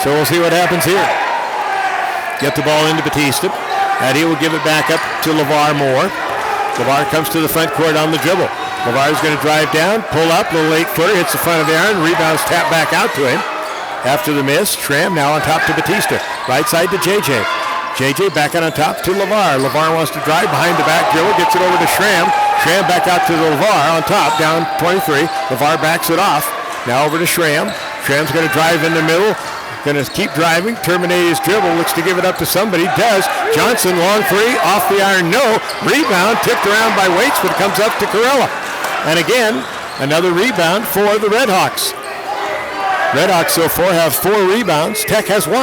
So we'll see what happens here. Get the ball into Batista, and he will give it back up to LeVar Moore. LeVar comes to the front court on the dribble. LeVar's going to drive down, pull up, little late footer, hits the front of the iron, rebounds, tap back out to him. After the miss, Schramm now on top to Batista. Right side to JJ. JJ back on top to LeVar. LeVar wants to drive behind the back dribble, gets it over to Schramm. Schramm back out to LeVar on top, down 23. LeVar backs it off. Now over to Schramm. Schramm's going to drive in the middle. Going to keep driving, terminate his dribble, looks to give it up to somebody, does. Johnson, long three, off the iron, no. Rebound, tipped around by Waits, but it comes up to Corella. And again, another rebound for the Redhawks. Redhawks so far have 4 rebounds. Tech has 1.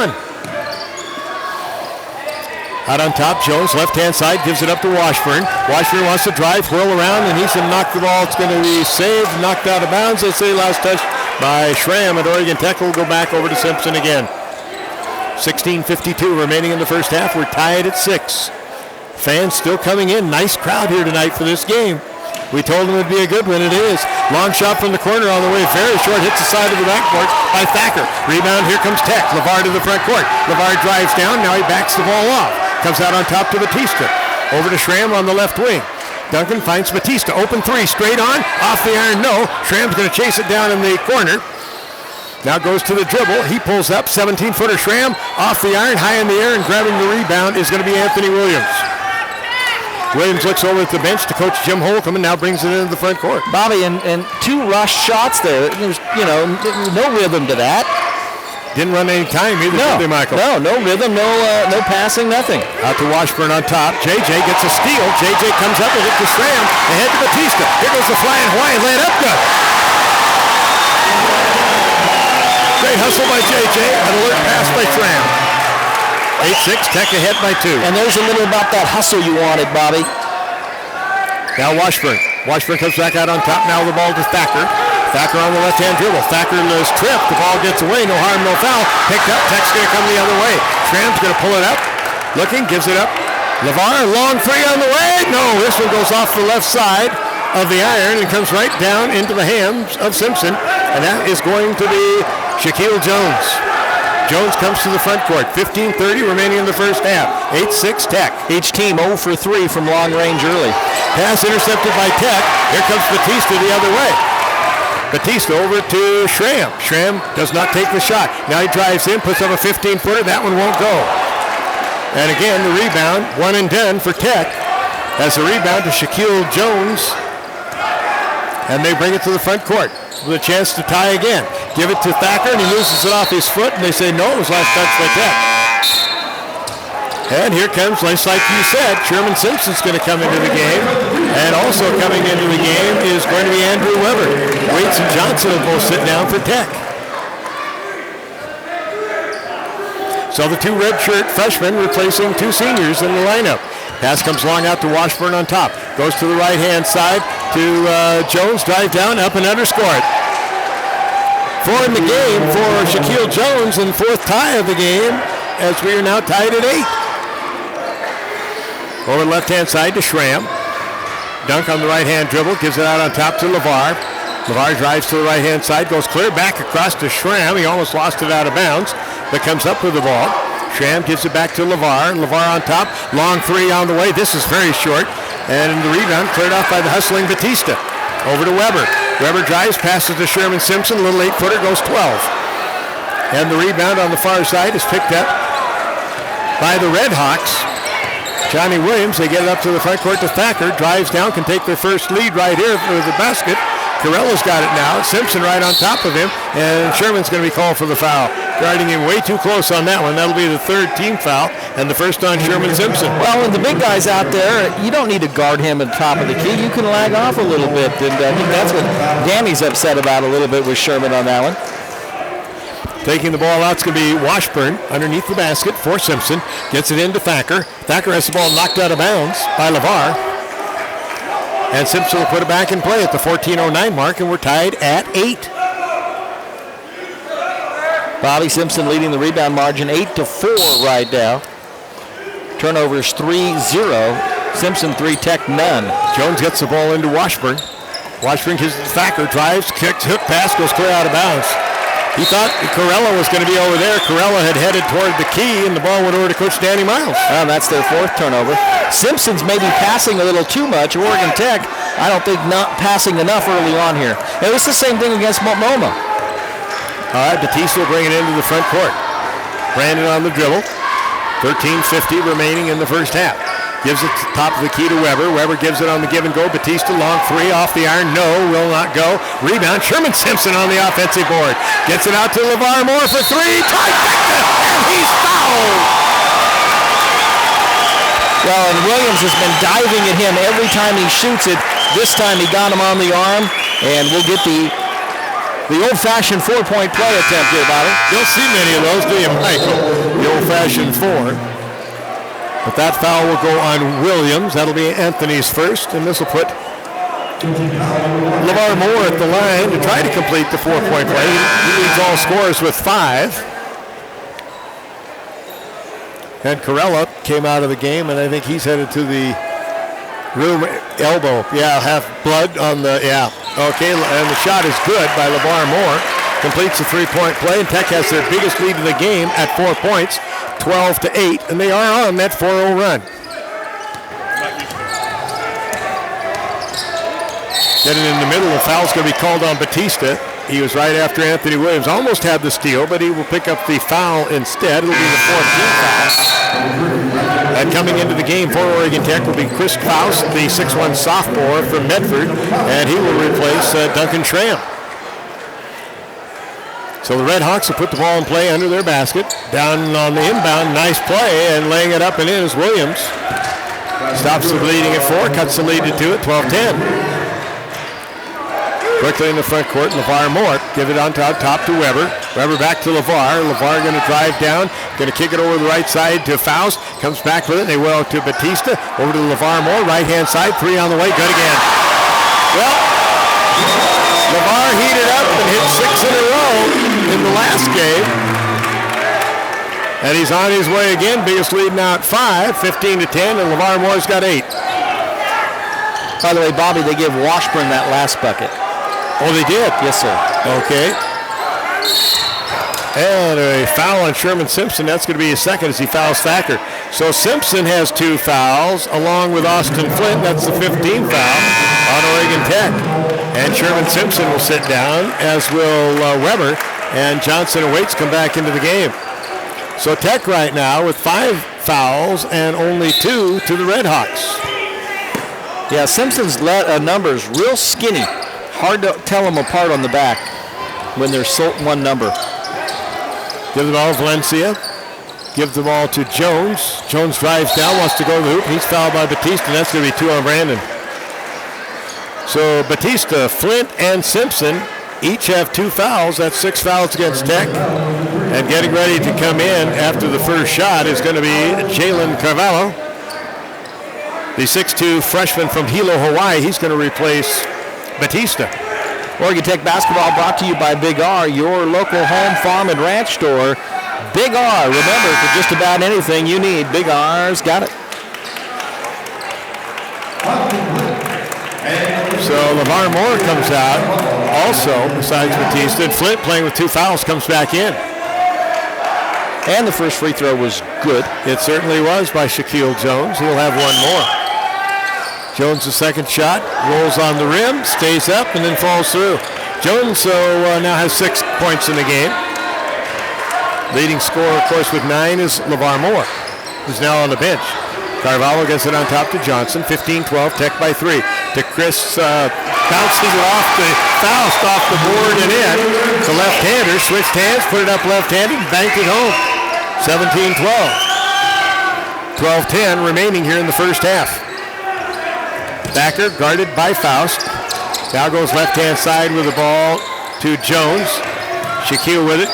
Out on top, Jones, left-hand side, gives it up to Washburn. Washburn wants to drive, whirl around, and he's going to knock the ball. It's going to be saved, knocked out of bounds. They say last touch by Schramm, and Oregon Tech will go back over to Simpson again. 16:52 remaining in the first half. We're tied at 6. Fans still coming in. Nice crowd here tonight for this game. We told them it would be a good one. It is. Long shot from the corner on the way. Very short. Hits the side of the backboard by Thacker. Rebound. Here comes Tech. LeVar to the front court. LeVar drives down. Now he backs the ball off. Comes out on top to Batista. Over to Schramm on the left wing. Duncan finds Batista. Open three. Straight on. Off the iron. No. Schramm's going to chase it down in the corner. Now goes to the dribble. He pulls up. 17-footer Schramm. Off the iron. High in the air. And grabbing the rebound is going to be Anthony Williams. Williams looks over at the bench to coach Jim Holcomb and now brings it into the front court. Bobby, and 2 rush shots there. There's, no rhythm to that. Didn't run any time either, did they, Michael? No rhythm, no passing, nothing. Out to Washburn on top. JJ gets a steal. JJ comes up with it to Schramm. Ahead to Batista. Here goes the flying Hawaiian. Laid up good. Great hustle by JJ. An alert pass by Schramm. 8-6, Tech ahead by 2. And there's a little about that hustle you wanted, Bobby. Now Washburn. Washburn comes back out on top. Now the ball to Thacker. Thacker on the left-hand dribble. Thacker is tripped. The ball gets away. No harm, no foul. Picked up. Tech's going to come the other way. Schramm's going to pull it up. Looking, gives it up. LeVar, long three on the way. No, this one goes off the left side of the iron and comes right down into the hands of Simpson. And that is going to be Shaquille Jones. Jones comes to the front court. 15:30 remaining in the first half. 8-6 Tech. Each team 0 for 3 from long range early. Pass intercepted by Tech. Here comes Batista the other way. Batista over to Schramm. Schramm does not take the shot. Now he drives in, puts up a 15-footer. That one won't go. And again, the rebound, 1 and done for Tech. As the rebound to Shaquille Jones. And they bring it to the front court with a chance to tie again. Give it to Thacker, and he loses it off his foot, and they say no, it was last touch by Tech. And here comes, just like you said, Sherman Simpson's going to come into the game. And also coming into the game is going to be Andrew Weber. Waits and Johnson will both sit down for Tech. So the 2 redshirt freshmen replacing 2 seniors in the lineup. Pass comes long out to Washburn on top. Goes to the right-hand side to Jones. Drive down, up and under, score it. 4 in the game for Shaquille Jones, and 4th tie of the game as we are now tied at 8. Over the left-hand side to Schramm. Dunk on the right-hand dribble, gives it out on top to LeVar. LeVar drives to the right-hand side, goes clear back across to Schramm. He almost lost it out of bounds, but comes up with the ball. Schramm gives it back to LeVar. LeVar on top, long three on the way. This is very short, and the rebound cleared off by the hustling Batista. Over to Weber. Weber drives, passes to Sherman Simpson. Little 8-footer, goes 12. And the rebound on the far side is picked up by the Redhawks. Johnny Williams, they get it up to the front court to Thacker. Drives down, can take their first lead right here for the basket. Carella's got it now. Simpson right on top of him, and Sherman's going to be called for the foul. Guarding him way too close on that one. That'll be the 3rd team foul, and the first on Sherman Simpson. Well, when the big guy's out there, you don't need to guard him at the top of the key. You can lag off a little bit, and I think that's what Danny's upset about a little bit with Sherman on that one. Taking the ball out is going to be Washburn underneath the basket for Simpson. Gets it into Thacker. Thacker has the ball knocked out of bounds by LeVar. And Simpson will put it back in play at the 14:09 mark, and we're tied at 8. Bobby Simpson leading the rebound margin 8-4 right now. Turnovers 3-0. Simpson 3, Tech none. Jones gets the ball into Washburn. Washburn gives it to Thacker, drives, kicks, hook pass, goes clear out of bounds. He thought Corella was going to be over there. Corella had headed toward the key, and the ball went over to Coach Danny Miles. Well, that's their 4th turnover. Simpson's maybe passing a little too much. Oregon Tech, I don't think not passing enough early on here. It was the same thing against Multnomah. All right, Batista will bring it into the front court. Brandon on the dribble. 13:50 remaining in the first half. Gives it to the top of the key to Weber. Weber gives it on the give and go. Batista, long 3 off the iron. No, will not go. Rebound. Sherman Simpson on the offensive board. Gets it out to LeVar Moore for 3. Trifecta, and he's fouled. Well, and Williams has been diving at him every time he shoots it. This time he got him on the arm, and we'll get the old-fashioned 4-point play attempt here, Bobby. Don't see many of those, do you, Michael? The old-fashioned 4. But that foul will go on Williams. That'll be Anthony's first, and this will put LeVar Moore at the line to try to complete the 4-point play. He leads all scorers with 5. And Corella came out of the game, and I think he's headed to the room. Elbow. Yeah, half blood on the, yeah. Okay, and the shot is good by LeVar Moore. Completes the 3-point play, and Tech has their biggest lead of the game at 4 points, 12-8, and they are on that 4-0 run. Getting in the middle, the foul's going to be called on Batista. He was right after Anthony Williams. Almost had the steal, but he will pick up the foul instead. It'll be the 4th team foul. And coming into the game for Oregon Tech will be Chris Faust, the 6'1 sophomore from Medford, and he will replace Duncan Schramm. So the Red Hawks will put the ball in play under their basket. Down on the inbound, nice play, and laying it up and in is Williams. Stops the bleeding at 4, cuts the lead to 2 at 12-10. Quickly in the front court, LeVar Moore. Give it on top to Weber. Weber back to LeVar. LeVar going to drive down. Going to kick it over the right side to Faust. Comes back with it. They will to Batista. Over to LeVar Moore. Right-hand side. 3 on the way. Good again. Well, LeVar heated up and hit 6 in a row in the last game. And he's on his way again. Biggest lead now at 5. 15-10. And LeVar Moore's got 8. By the way, Bobby, they gave Washburn that last bucket. Oh, they did? Yes, sir. Okay. And a foul on Sherman Simpson. That's going to be his second as he fouls Thacker. So Simpson has 2 fouls along with Austin Flint. That's the 15th foul on Oregon Tech. And Sherman Simpson will sit down, as will Weber. And Johnson and Waits come back into the game. So Tech right now with 5 fouls and only 2 to the Red Hawks. Yeah, Simpson's numbers real skinny. Hard to tell them apart on the back when they're one number. Give the ball to Valencia. Give the ball to Jones. Jones drives down, wants to go to the hoop. He's fouled by Batista, and that's going to be 2 on Brandon. So Batista, Flint, and Simpson each have 2 fouls. That's 6 fouls against Tech. And getting ready to come in after the first shot is going to be Jalen Carvalho, the 6'2 freshman from Hilo, Hawaii. He's going to replace Batista. Oregon Tech basketball brought to you by Big R, your local home, farm, and ranch store. Big R, remember, for just about anything you need, Big R's got it. So LeVar Moore comes out also, besides Batista. And Flint, playing with 2 fouls, comes back in. And the first free throw was good. It certainly was by Shaquille Jones. He'll have 1 more. Jones, the second shot, rolls on the rim, stays up, and then falls through. Jones now has 6 points in the game. Leading scorer, of course, with 9 is LeVar Moore, who's now on the bench. Carvalho gets it on top to Johnson. 15-12, Tech by 3. To Chris, bounces it off the Faust off the board and in. The left-hander switched hands, put it up left-handed, and banked it home. 17-12. 12-10 remaining here in the first half. Thacker guarded by Faust. Now goes left-hand side with the ball to Jones. Shaquille with it.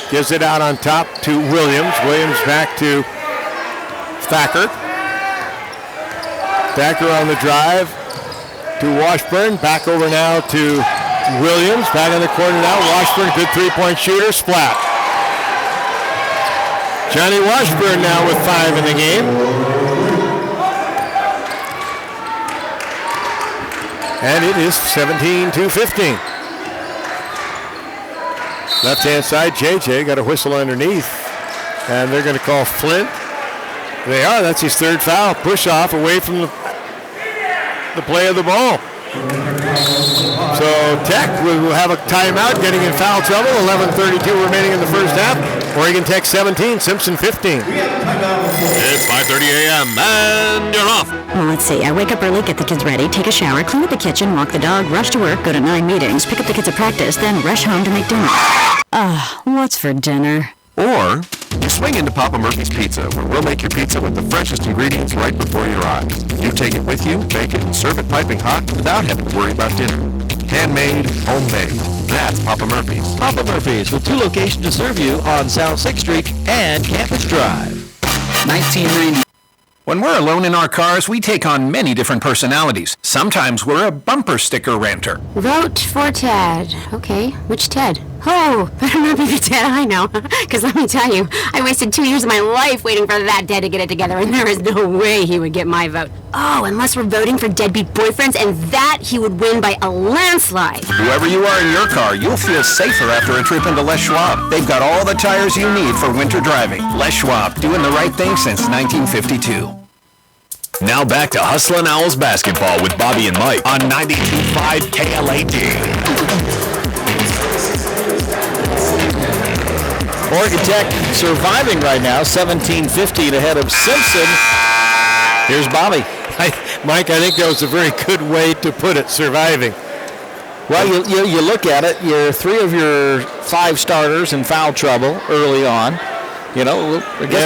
Gives it out on top to Williams. Williams back to Thacker. Thacker on the drive to Washburn. Back over now to Williams. Back in the corner now. Washburn, good 3-point shooter. Splat. Johnny Washburn now with 5 in the game. And it is 17-15. Left-hand side, JJ got a whistle underneath. And they're going to call Flint. They are. That's his third foul. Push off away from the play of the ball. So Tech will have a timeout, getting in foul trouble. 11:32 remaining in the first half. Oregon Tech 17, Simpson 15. It's 5:30 a.m. and you're off. Well, let's see. I wake up early, get the kids ready, take a shower, clean up the kitchen, walk the dog, rush to work, go to 9 meetings, pick up the kids at practice, then rush home to make dinner. What's for dinner? Or you swing into Papa Murphy's Pizza, where we'll make your pizza with the freshest ingredients right before your eyes. You take it with you, bake it, and serve it piping hot without having to worry about dinner. Handmade, homemade. That's Papa Murphy's. Papa Murphy's, with 2 locations to serve you on South 6th Street and Campus Drive. 1990. When we're alone in our cars, we take on many different personalities. Sometimes we're a bumper sticker ranter. Vote for Ted. Okay, which Ted? Oh, better not be the Ted I know. Because let me tell you, I wasted 2 years of my life waiting for that Ted to get it together, and there is no way he would get my vote. Oh, unless we're voting for deadbeat boyfriends, and that he would win by a landslide. Whoever you are in your car, you'll feel safer after a trip into Les Schwab. They've got all the tires you need for winter driving. Les Schwab, doing the right thing since 1952. Now back to Hustlin' Owls basketball with Bobby and Mike on 92.5 KLAD. Oregon Tech surviving right now, 17-15 ahead of Simpson. Here's Bobby. Mike, I think that was a very good way to put it, surviving. Well, you look at it, you're 3 of your 5 starters in foul trouble early on. You know, I guess